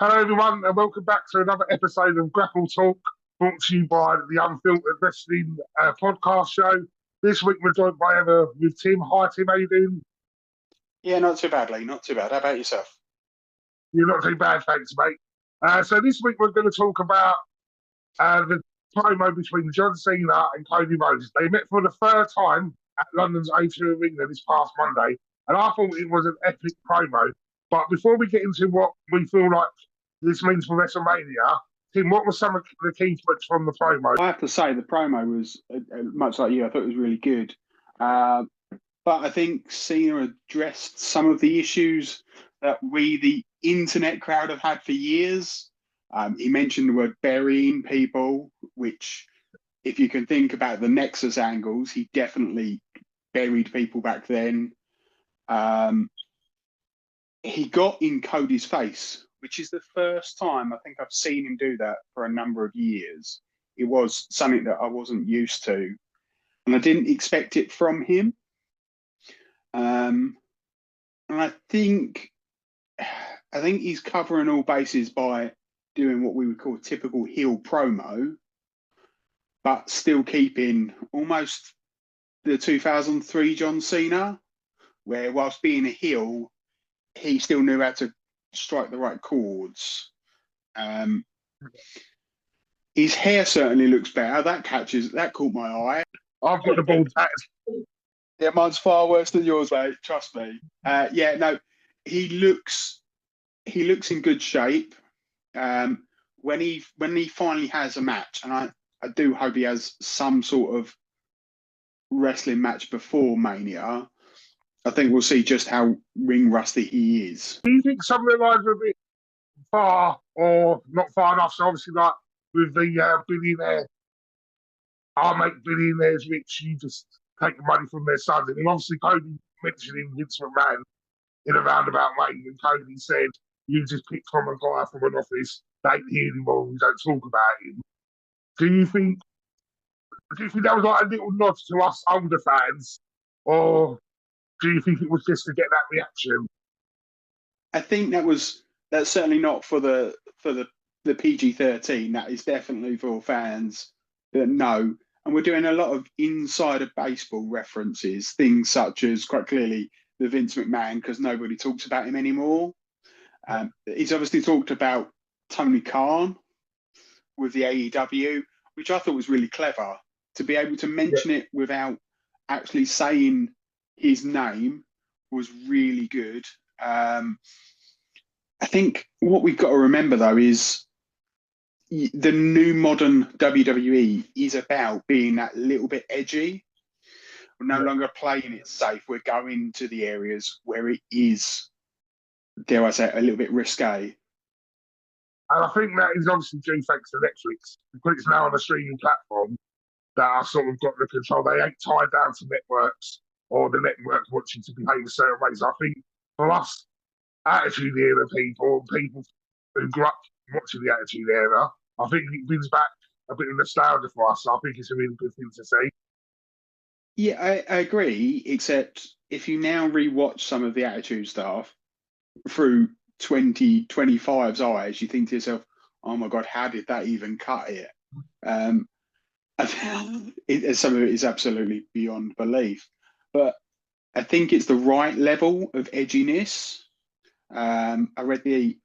Hello, everyone, and welcome back to another episode of Grapple Talk, brought to you by the Unfiltered Wrestling podcast show. This week we're joined by with Tim. Hi, Tim. How you doing? Yeah, not too bad, Lee. Not too bad. How about yourself? You're not too bad, thanks, mate. So this week we're going to talk about the promo between John Cena and Cody Rhodes. They met for the third time at London's O2 Arena this past Monday, and I thought it was an epic promo. But before we get into what we feel like this means for WrestleMania, Tim, what were some of the key points from the promo? I have to say the promo was much like you. I thought it was really good, but I think Cena addressed some of the issues that we, the internet crowd, have had for years. He mentioned the word burying people, which, if you can think about the Nexus angles, he definitely buried people back then. He got in Cody's face, which is the first time I think I've seen him do that for a number of years. It was something that I wasn't used to, and I didn't expect it from him. And I think he's covering all bases by doing what we would call typical heel promo, but still keeping almost the 2003 John Cena, where whilst being a heel, he still knew how to strike the right chords. His hair certainly looks better. That caught my eye. I've got the bald hat. Yeah, mine's far worse than yours, mate. Trust me. He looks in good shape. When he finally has a match, and I do hope he has some sort of wrestling match before Mania, I think we'll see just how ring rusty he is. Do you think some of the lines are a bit far or not far enough? So obviously, like with the billionaire, I'll make billionaires rich. You just take the money from their sons. And obviously, Cody mentioning Vince McMahon in a roundabout way, and Cody said, "You just picked from a guy from an office. They ain't here anymore. We don't talk about him." Do you think that was like a little nod to us older fans, or do you think it was just to get that reaction? I think that's certainly not for the PG-13. That is definitely for fans that know. And we're doing a lot of insider baseball references, things such as quite clearly the Vince McMahon, because nobody talks about him anymore. He's obviously talked about Tony Khan with the AEW, which I thought was really clever. To be able to mention it without actually saying his name was really good. I think what we've got to remember, though, is the new modern WWE is about being that little bit edgy. We're no longer playing it safe. We're going to the areas where it is, dare I say, a little bit risque. And I think that is obviously due thanks to Netflix, because it's now on a streaming platform that I've sort of got the control. They ain't tied down to networks or the network wants you to behave a certain way. So I think for us, Attitude Era people who grew up watching the Attitude Era, I think it brings back a bit of nostalgia for us. So I think it's a really good thing to see. Yeah, I agree, except if you now rewatch some of the Attitude stuff through 2025's eyes, you think to yourself, oh my God, how did that even cut it? Some of it is absolutely beyond belief. But I think it's the right level of edginess. I read the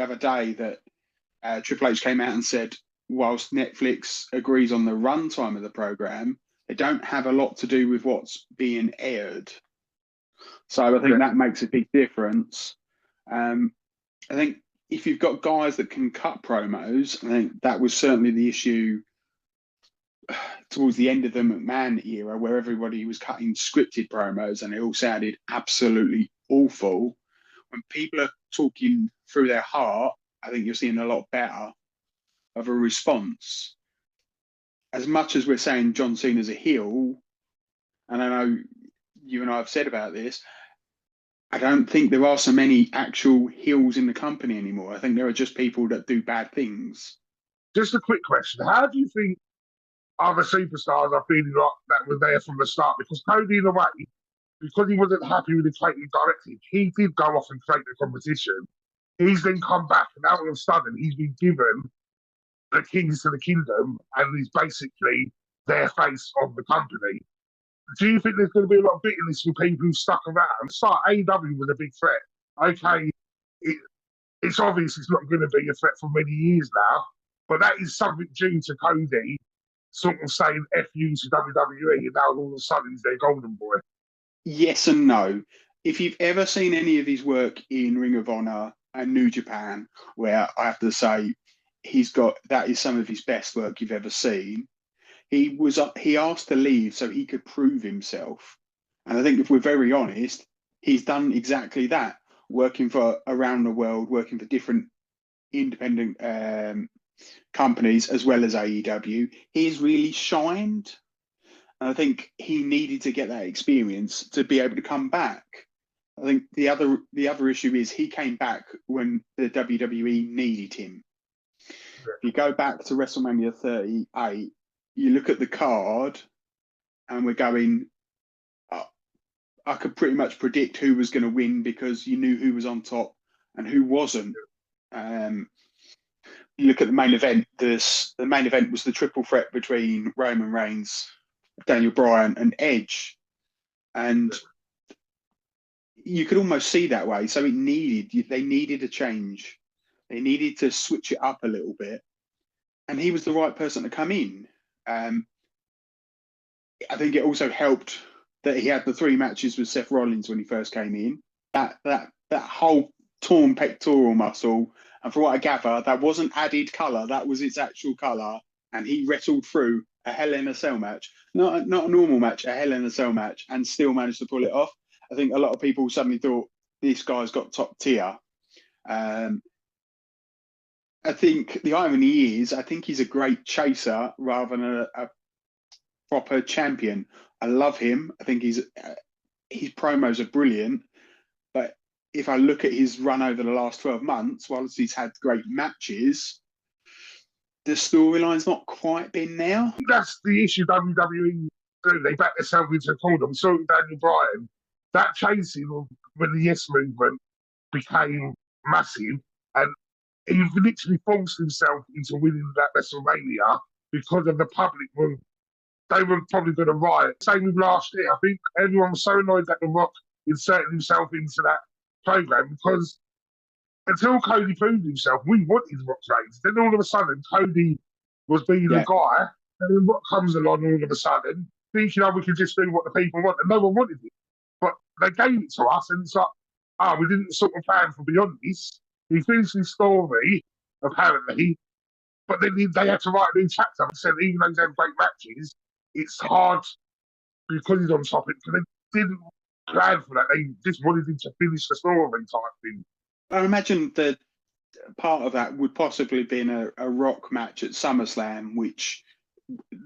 other day that Triple H came out and said, whilst Netflix agrees on the runtime of the program, they don't have a lot to do with what's being aired. So I think that makes a big difference. I think if you've got guys that can cut promos, I think that was certainly the issue towards the end of the McMahon era, where everybody was cutting scripted promos and it all sounded absolutely awful. When people are talking through their heart, I think you're seeing a lot better of a response. As much as we're saying John Cena's a heel, and I know you and I have said about this, I don't think there are so many actual heels in the company anymore. I think there are just people that do bad things. Just a quick question. How do you think other superstars are feeling like that were there from the start? Because Cody, in a way, because he wasn't happy with the creative directive, he did go off and create the competition. He's then come back, and out of a sudden, he's been given the keys to the kingdom, and he's basically their face of the company. Do you think there's going to be a lot of bitterness with people who stuck around? So AEW was a big threat. Okay, it, it's obvious it's not going to be a threat for many years now, but that is something due to Cody sort of saying F you to WWE, and now all of a sudden he's their golden boy. Yes and no. If you've ever seen any of his work in Ring of Honor and New Japan, where I have to say that is some of his best work you've ever seen. He asked to leave so he could prove himself, and I think if we're very honest, he's done exactly that. Working for around the world, working for different independent companies as well as AEW, he's really shined. And I think he needed to get that experience to be able to come back. I think the other issue is he came back when the WWE needed him. If you go back to WrestleMania 38, you look at the card, and we're going. I could pretty much predict who was going to win because you knew who was on top and who wasn't. You look at the main event. The main event was the triple threat between Roman Reigns, Daniel Bryan, and Edge, and you could almost see that way. So they needed a change. They needed to switch it up a little bit, and he was the right person to come in. I think it also helped that he had the 3 matches with Seth Rollins when he first came in. That whole torn pectoral muscle, and for what I gather, that wasn't added colour. That was its actual colour, and he wrestled through a Hell in a Cell match, not a normal match, a Hell in a Cell match, and still managed to pull it off. I think a lot of people suddenly thought this guy's got top tier. I think the irony is, I think he's a great chaser rather than a proper champion. I love him. I think his promos are brilliant. But if I look at his run over the last 12 months, whilst he's had great matches, the storyline's not quite been there. That's the issue WWE do. They back themselves into a corner. We saw it with Daniel Bryan. That chasing when the Yes Movement became massive, and he literally forced himself into winning that WrestleMania because of the public were they were probably going to riot. Same with last year. I think everyone was so annoyed that The Rock inserted himself into that program because until Cody proved himself, we wanted Rock Reigns. Then all of a sudden, Cody was being the guy, and then Rock comes along all of a sudden, thinking, we can just do what the people want, and no one wanted it. But they gave it to us, and it's like, we didn't sort of plan for beyond this. He finished his story, apparently, but then they had to write a new chapter. He said, even though he's had great matches, it's hard because he's on topic, because they didn't plan for that. They just wanted him to finish the story type thing. I imagine that part of that would possibly have been a Rock match at SummerSlam, which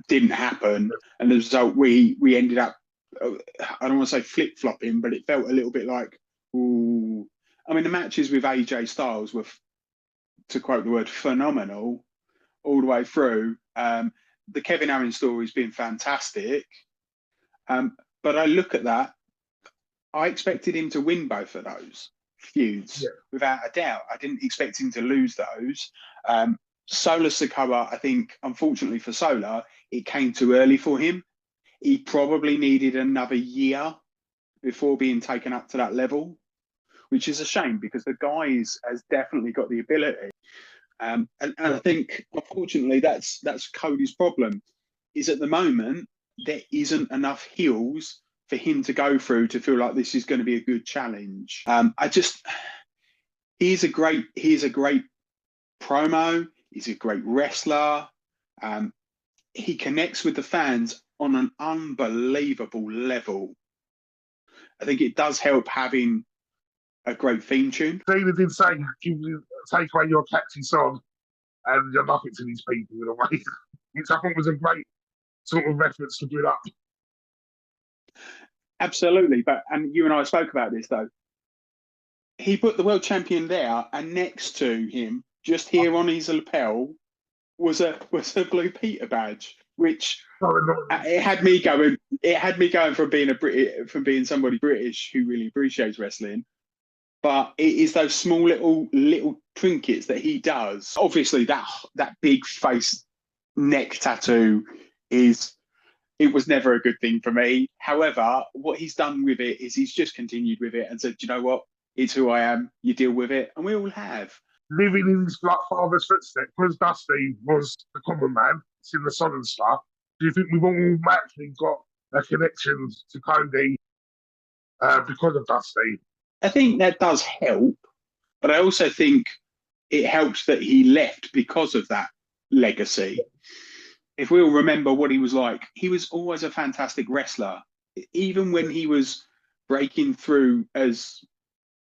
didn't happen. And as a result, we ended up, I don't want to say flip-flopping, but it felt a little bit like, ooh. I mean, the matches with AJ Styles were, to quote the word, phenomenal all the way through. The Kevin Owens story's been fantastic. But I look at that, I expected him to win both of those feuds, without a doubt. I didn't expect him to lose those. Solar Sikoa, I think, unfortunately for Solar, it came too early for him. He probably needed another year before being taken up to that level, which is a shame because the guy has definitely got the ability. And I think, unfortunately, that's Cody's problem, is at the moment, there isn't enough heels for him to go through to feel like this is going to be a good challenge. He's a great promo. He's a great wrestler. He connects with the fans on an unbelievable level. I think it does help having a great theme tune. Cena did say, take away your catchy song and you're nothing to these people in a way, which I think was a great sort of reference to build up. Absolutely, and you and I spoke about this though. He put the world champion there, and next to him, just here on his lapel, was a Blue Peter badge, which it had me going. It had me going from being somebody British who really appreciates wrestling, But it is those small little trinkets that he does. Obviously, that big face neck tattoo is it was never a good thing for me. However, what he's done with it is he's just continued with it and said, you know what? It's who I am. You deal with it. And we all have. Living in his like, father's footsteps, because Dusty was the common man, it's in the sun and stuff. Do you think we've all actually got a connection to Cody because of Dusty? I think that does help. But I also think it helps that he left because of that legacy. If we'll remember what he was always a fantastic wrestler. Even when he was breaking through as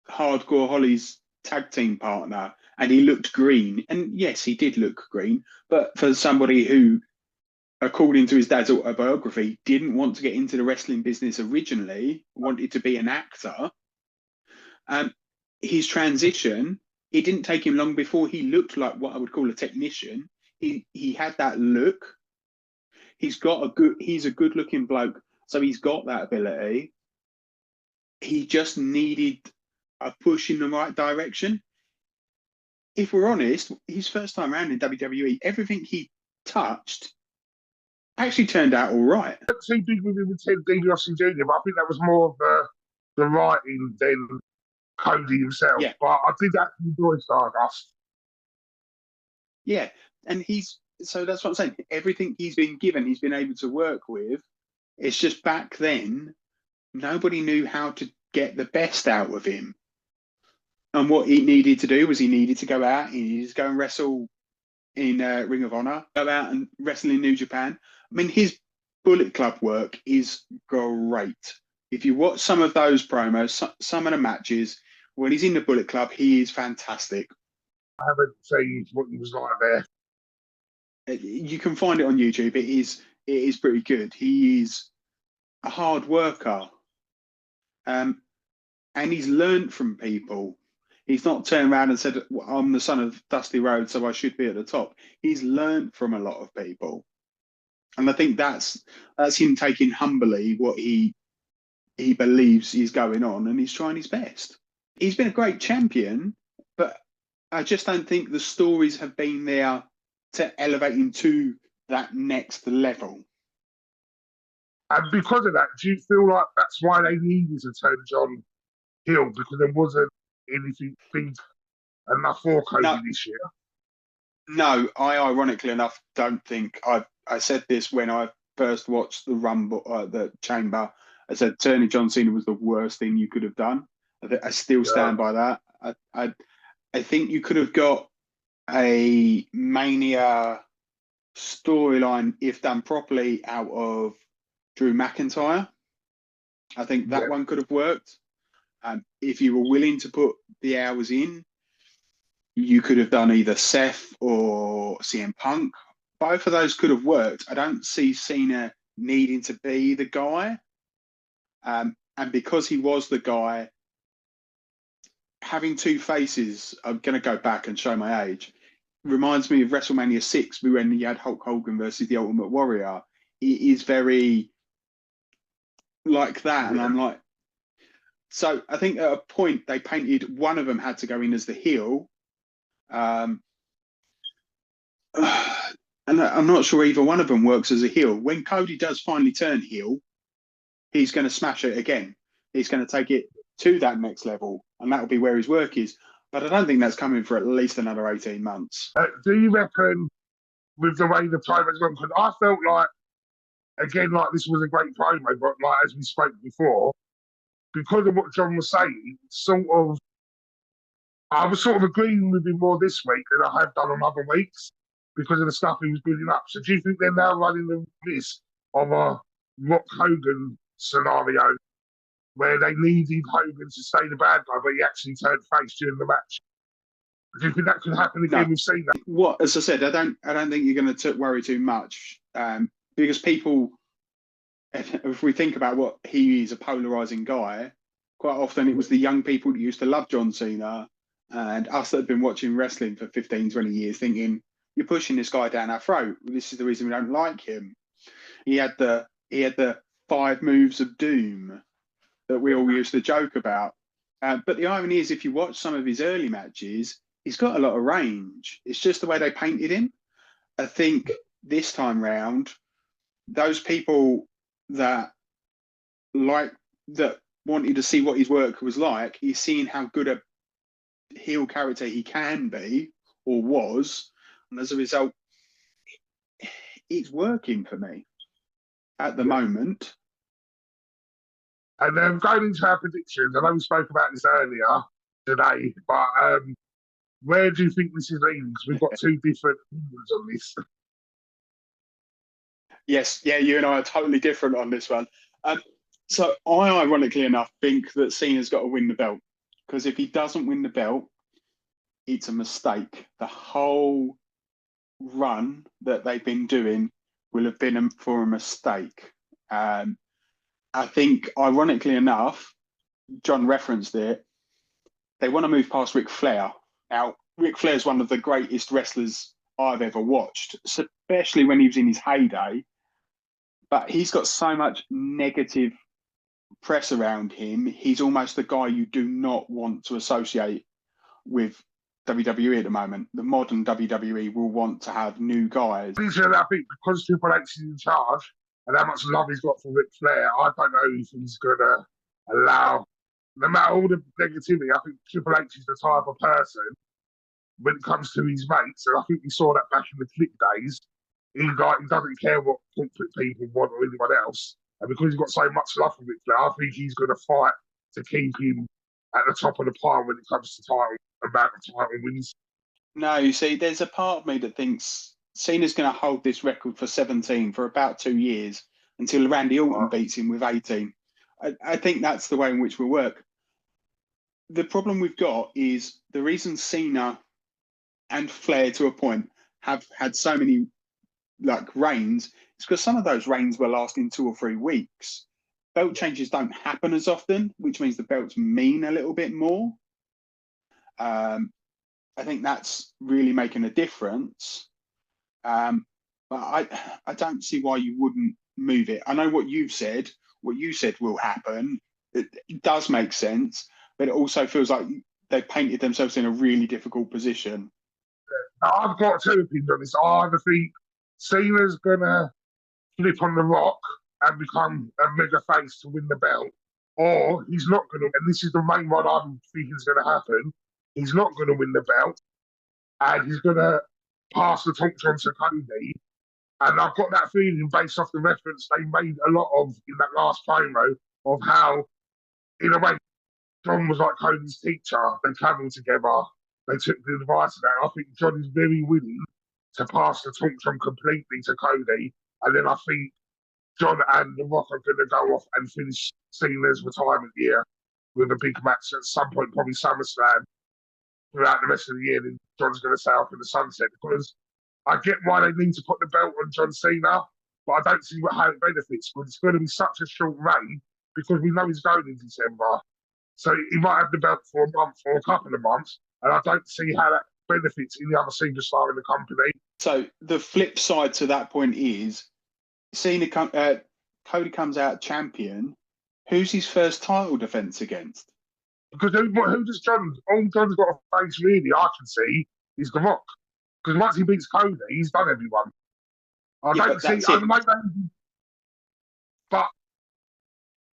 Hardcore Holly's tag team partner and he looked green. And yes, he did look green. But for somebody who, according to his dad's autobiography, didn't want to get into the wrestling business originally, wanted to be an actor, his transition, it didn't take him long before he looked like what I would call a technician. He had that look. He's a good looking bloke, so he's got that ability. He just needed a push in the right direction. If we're honest, his first time around in WWE, everything he touched actually turned out all right. I too big with him with Ted DiBiase Jr., but I think that was more of the writing than Cody himself. Yeah. But I did actually enjoy Stardust. Yeah, and so that's what I'm saying. Everything he's been given, he's been able to work with. It's just back then, nobody knew how to get the best out of him. And what he needed to do was he needed to go out, he needed to go and wrestle in Ring of Honor, go out and wrestle in New Japan. I mean, his Bullet Club work is great. If you watch some of those promos, some of the matches, when he's in the Bullet Club, he is fantastic. I haven't seen what he was like there. You can find it on YouTube. It is pretty good. He is a hard worker, and he's learned from people. He's not turned around and said, "I'm the son of Dusty Rhodes, so I should be at the top." He's learned from a lot of people, and I think that's him taking humbly what he believes is going on, and he's trying his best. He's been a great champion, but I just don't think the stories have been there to elevate him to that next level. And because of that, do you feel like that's why they needed to turn John heel, because there wasn't anything big enough for Cody this year? No, I ironically enough don't think I said this when I first watched the Rumble, the Chamber. I said turning John Cena was the worst thing you could have done. I still stand by that. I think you could have got a Mania storyline, if done properly, out of Drew McIntyre. I think that one could have worked. If you were willing to put the hours in, you could have done either Seth or CM Punk. Both of those could have worked. I don't see Cena needing to be the guy. And because he was the guy, having two faces, I'm going to go back and show my age, reminds me of WrestleMania 6 when you had Hulk Hogan versus the Ultimate Warrior. It is very like that. And I'm like, so I think at a point they painted one of them had to go in as the heel. And I'm not sure either one of them works as a heel. When Cody does finally turn heel, he's going to smash it again. He's going to take it to that next level, and that'll be where his work is. But I don't think that's coming for at least another 18 months. Do you reckon, with the way the promo's gone, because I felt like, again, like this was a great promo, but like as we spoke before, because of what John was saying, I was sort of agreeing with him more this week than I have done on other weeks because of the stuff he was building up. So do you think they're now running the risk of a Rock Hogan scenario where they needed Hogan to stay the bad guy, but he actually turned face during the match? Do you think that could happen again? No. We've seen that. What, as I said, I don't think you're going to worry too much because people, if we think about what he is, a polarizing guy, quite often it was the young people that used to love John Cena and us that have been watching wrestling for 15, 20 years thinking, you're pushing this guy down our throat. This is the reason we don't like him. He had the 5 moves of doom that we all used to joke about. But the irony is, if you watch some of his early matches, he's got a lot of range. It's just the way they painted him. I think this time round, those people that like that wanted to see what his work was like, he's seeing how good a heel character he can be or was, and as a result, it's working for me at the moment. And then going into our predictions, I know we spoke about this earlier today, but where do you think this is leading? Because we've got two different opinions on this. Yes, yeah, you and I are totally different on this one. So I, ironically enough, think that Cena's got to win the belt, because if he doesn't win the belt, it's a mistake. The whole run that they've been doing will have been for a mistake. I think, ironically enough, John referenced it, they want to move past Ric Flair. Now, Ric Flair is one of the greatest wrestlers I've ever watched, especially when he was in his heyday. But he's got so much negative press around him. He's almost the guy you do not want to associate with WWE at the moment. The modern WWE will want to have new guys. I think because Triple H is in charge and how much love he's got for Ric Flair, I don't know if he's going to allow, no matter all the negativity, I think Triple H is the type of person when it comes to his mates, and I think we saw that back in the Click days, he doesn't care what corporate people want or anyone else. And because he's got so much love for Ric Flair, I think he's going to fight to keep him at the top of the pile when it comes to title, amount of title wins. No, you see, there's a part of me that thinks Cena's going to hold this record for 17 for about 2 years until Randy Orton beats him with 18. I think that's the way in which we'll work. The problem we've got is the reason Cena and Flair, to a point, have had so many reigns, it's because some of those reigns were lasting 2 or 3 weeks. Belt changes don't happen as often, which means the belts mean a little bit more. I think that's really making a difference. But I don't see why you wouldn't move it. I know what you said will happen. It does make sense, but it also feels like they painted themselves in a really difficult position. I've got two opinions on this. I either think Cena's going to flip on the rock and become a mega face to win the belt, or he's not going to, and this is the main one I'm thinking is going to happen, he's not going to win the belt, and he's going to pass the torch on to Cody. And I've got that feeling based off the reference they made a lot of in that last promo of how, in a way, John was like Cody's teacher. They travelled together. They took the advice of that. I think John is very willing to pass the torch on completely to Cody. And then I think John and The Rock are going to go off and finish Cena's retirement year with a big match at some point, probably SummerSlam, throughout the rest of the year. Then John's going to sail off in the sunset, because I get why they need to put the belt on John Cena, but I don't see how it benefits, because it's going to be such a short reign, because we know he's going in December. So he might have the belt for a month or a couple of months, and I don't see how that benefits any other superstar in the company. So the flip side to that point is, Cody comes out champion. Who's his first title defense against? Because who does John? All John's got a face, really, I can see, is The Rock. Because once he beats Cody, he's done everyone. I don't see.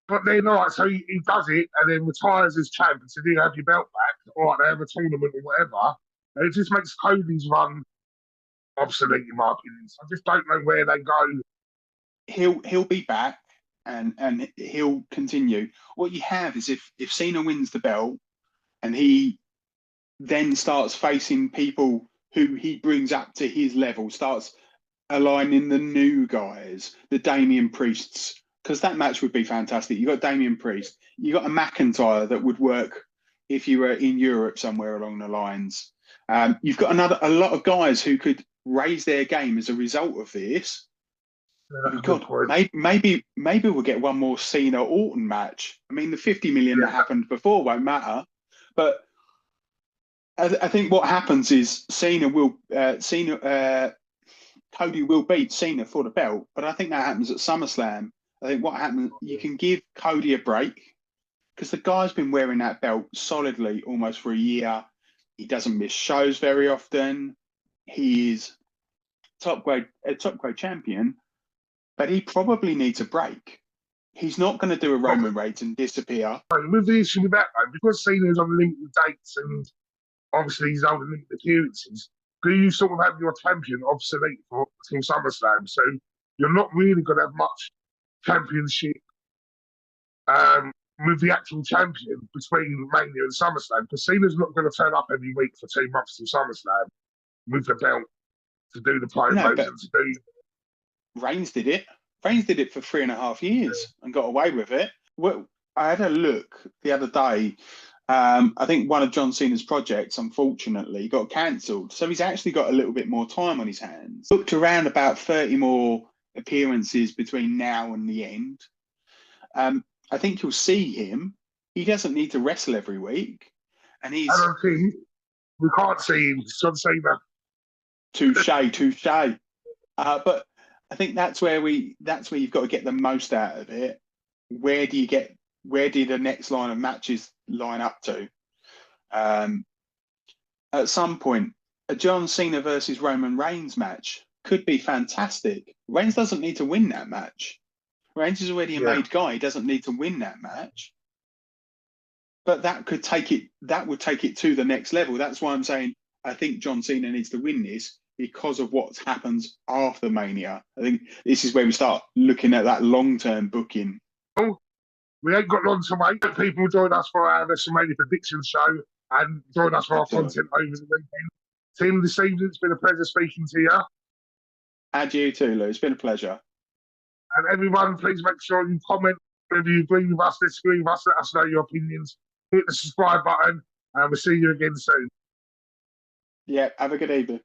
But then, all right, so he does it and then retires as champ, so you have your belt back. All right, they have a tournament or whatever. And it just makes Cody's run obsolete, in my opinion. So I just don't know where they go. He'll be back and he'll continue. What you have is if Cena wins the belt and he then starts facing people who he brings up to his level, starts aligning the new guys, the Damian Priests, because that match would be fantastic. You got Damian Priest, you got a McIntyre that would work if you were in Europe somewhere along the lines. You've got a lot of guys who could raise their game as a result of this. Yeah, God, maybe we'll get one more Cena Orton match. I mean, the 50 million that happened before won't matter, but I think what happens is Cody will beat Cena for the belt, but I think that happens at SummerSlam. I think what happens, you can give Cody a break. because the guy's been wearing that belt solidly almost for a year. He doesn't miss shows very often. He is a top grade champion, but he probably needs a break. He's not going to do a Roman Reigns and disappear. With the issue with that, though, because Cena's on limited dates and obviously he's on limited appearances, do you sort of have your champion obsolete for Team SummerSlam? So you're not really going to have much championship with the actual champion between Mania and SummerSlam, because Cena's not going to turn up every week for 2 months to SummerSlam with the belt to do the promos and to do. Reigns did it. Reigns did it for 3.5 years and got away with it. Well, I had a look the other day. I think one of John Cena's projects, unfortunately, got cancelled. So he's actually got a little bit more time on his hands. Booked around about 30 more appearances between now and the end. I think you'll see him. He doesn't need to wrestle every week. And he's... I don't think we can't see him. John Cena. Touche. But I think that's where you've got to get the most out of it. Where do the next line of matches line up to? At some point, a John Cena versus Roman Reigns match could be fantastic. Reigns doesn't need to win that match. Reigns is already a made guy. He doesn't need to win that match. But that would take it to the next level. That's why I'm saying I think John Cena needs to win this, because of what happens after Mania. I think this is where we start looking at that long-term booking. We ain't got long to wait. People join us for our WrestleMania prediction show and join us for our content over the weekend. Tim, this evening, it's been a pleasure speaking to you. And you too, Lou. It's been a pleasure. And everyone, please make sure you comment whether you agree with us, disagree with us, let us know your opinions. Hit the subscribe button, and we'll see you again soon. Yeah, have a good evening.